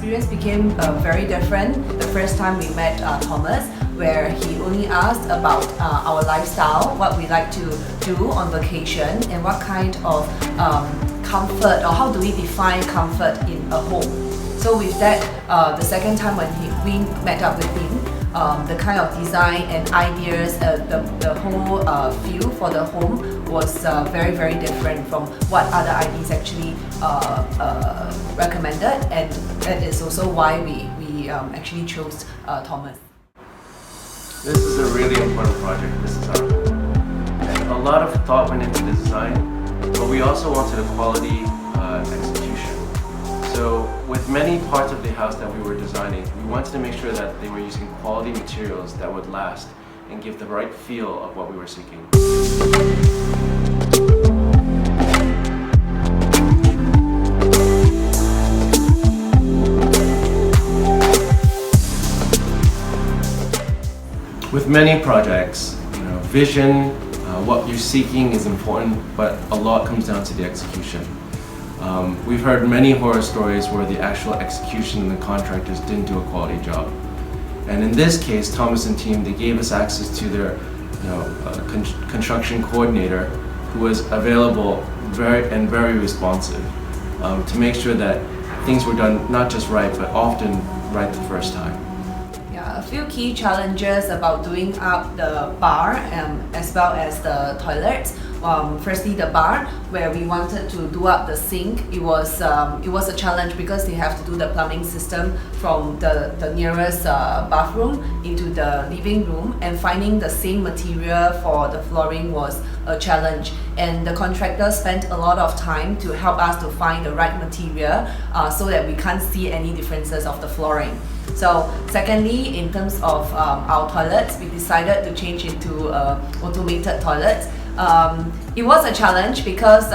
experience became very different the first time we met Thomas, where he only asked about our lifestyle, what we like to do on vacation, and what kind of comfort, or how do we define comfort in a home. So with that, the second time when we met up with him, the kind of design and ideas, the whole feel for the home was very, very different from what other IDs actually recommended, and that is also why we actually chose Thomas. This is a really important project. This is our home. And a lot of thought went into the design, but we also wanted a quality execution. So with many parts of the house that we were designing, we wanted to make sure that they were using quality materials that would last and give the right feel of what we were seeking. With many projects, vision, what you're seeking is important, but a lot comes down to the execution. We've heard many horror stories where the actual execution and the contractors didn't do a quality job. And in this case, Thomas and team, they gave us access to their construction coordinator, who was available and very responsive to make sure that things were done not just right, but often right the first time. A few key challenges about doing up the bar as well as the toilets. Firstly, the bar, where we wanted to do up the sink, it was a challenge because they have to do the plumbing system from the nearest bathroom into the living room, and finding the same material for the flooring was a challenge, and the contractor spent a lot of time to help us to find the right material so that we can't see any differences of the flooring. So secondly, in terms of our toilets, we decided to change into automated toilets. It was a challenge because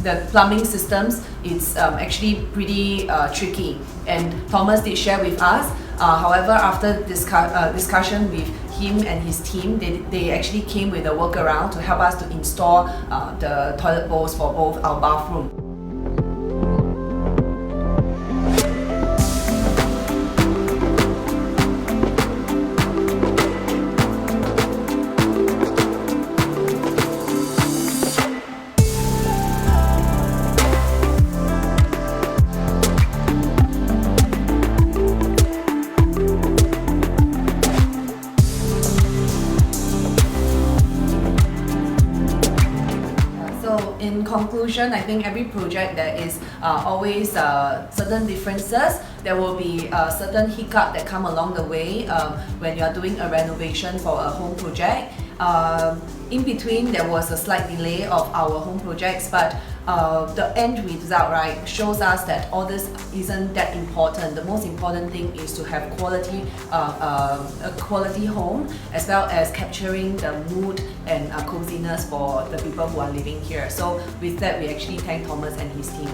the plumbing systems, it's actually pretty tricky, and Thomas did share with us. However, after discussion with him and his team, they actually came with a workaround to help us to install the toilet bowls for both our bathrooms. In conclusion, I think every project there is always certain differences. There will be certain hiccup that come along the way when you are doing a renovation for a home project. In between, there was a slight delay of our home projects, but the end result, right, shows us that all this isn't that important. The most important thing is to have a quality home, as well as capturing the mood and coziness for the people who are living here. So with that, we actually thank Thomas and his team.